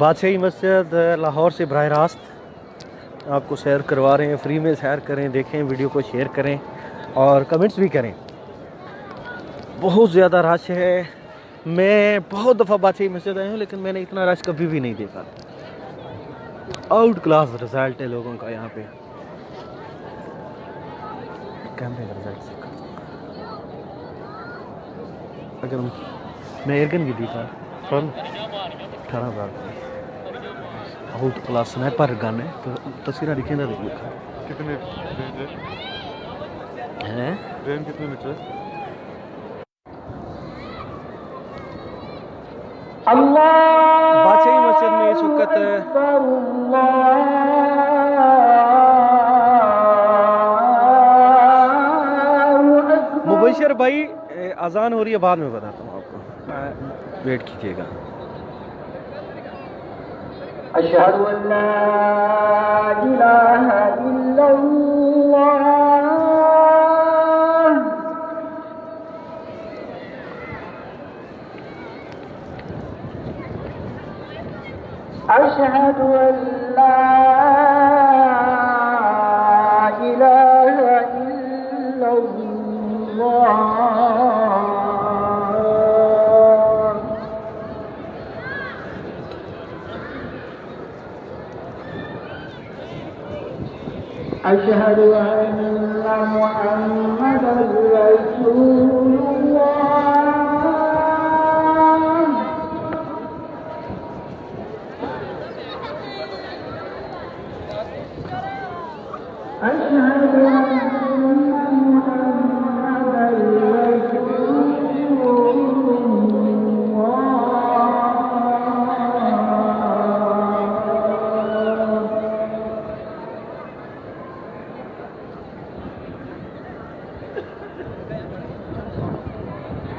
बादशाही मस्जिद लाहौर से बराह रास्त आपको सैर करवा रहे हैं, फ्री में सैर करें, देखें, वीडियो को शेयर करें और कमेंट्स भी करें। बहुत ज़्यादा रश है। मैं बहुत दफ़ा बादशाही मस्जिद आया हूँ लेकिन मैंने इतना रश कभी भी नहीं देखा। आउट क्लास रिजल्ट है लोगों का यहाँ पे। कैमरे का रिजल्ट अगर मैं एयरगन की दी था फन 18,000 आउट क्लास स्नाइपर गन है। तो तस्वीरें दिखे ना देखो कितने रेंज है? रेंज कितने मीटर है? बादशाही मस्जिद में इस वक्त मुबशर भाई अजान हो रही है, बाद में बताता हूँ आपको, वेट कीजिएगा। अशहदु अल्ला इलाहा इल्लल्लाह अशहदु अल्ला इलाहा इल्लल्लाह अशहदु अन्ना मुहम्मदन रसूलुल्लाह अशहदु अन्ना मुहम्मदन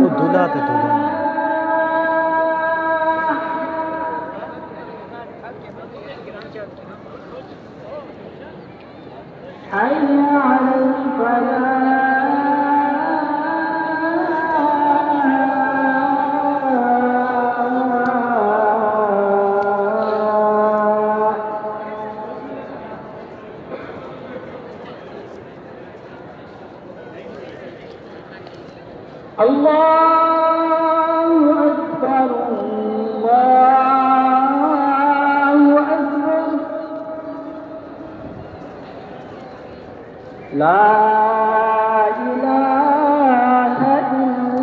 वो दूल्हा थे दूल्हा। अल्लाहु अकबर अल्लाहु अकबर ला इलाहा इल्लल्लाह।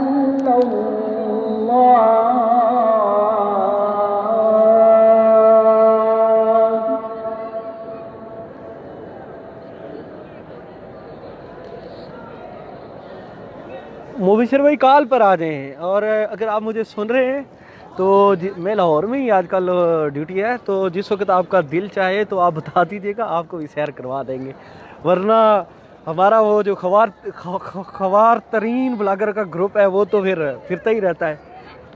मुबशर भाई कॉल पर आ जाएं, और अगर आप मुझे सुन रहे हैं तो मैं लाहौर में ही आजकल ड्यूटी है, तो जिस वक्त आपका दिल चाहे तो आप बता दीजिएगा, आपको भी सैर करवा देंगे। वरना हमारा वो जो खवार तरीन ब्लॉगर का ग्रुप है वो तो फिर फिरता ही रहता है।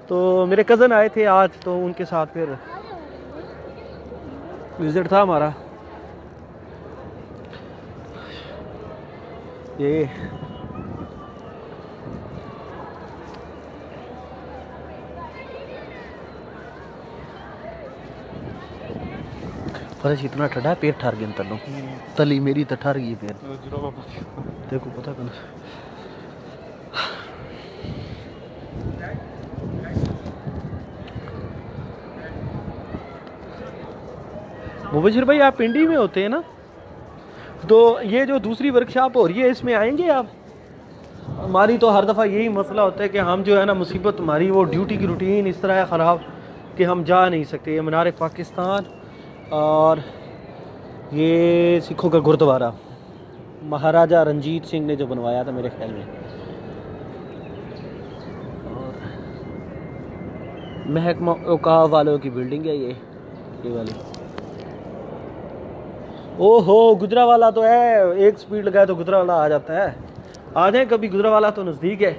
तो मेरे कज़न आए थे आज, तो उनके साथ फिर विज़िट था हमारा। ये फर्श इतना ठंडा है, पैर ठार गए तलों, तली मेरी तो ठार गई पैर। देखो पता कौन मुबशर भाई, आप पिंडी में होते हैं ना, तो ये जो दूसरी वर्कशॉप हो रही है इसमें आएंगे आप? हमारी तो हर दफ़ा यही मसला होता है कि हम जो है ना, मुसीबत हमारी वो ड्यूटी की रूटीन इस तरह है ख़राब कि हम जा नहीं सकते। ये मीनार पाकिस्तान और ये सिखों का गुरुद्वारा महाराजा रंजीत सिंह ने जो बनवाया था मेरे ख्याल में। और महकमा औकाफ वालों की बिल्डिंग है ये वाली। ओहो गुजरावाला तो है, एक स्पीड लगाए तो गुजरावाला आ जाता है। आ जाए कभी, गुजरावाला तो नज़दीक है।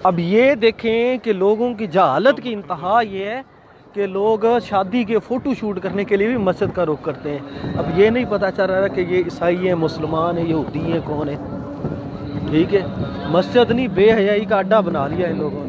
अब ये देखें कि लोगों की जहालत की इंतहा ये है कि लोग शादी के फ़ोटो शूट करने के लिए भी मस्जिद का रुख करते हैं। अब ये नहीं पता चल रहा कि ये ईसाई है, मुसलमान है, यहूदी है, कौन है। ठीक है, मस्जिद नहीं बेहयाई का अड्डा बना लिया इन लोगों ने।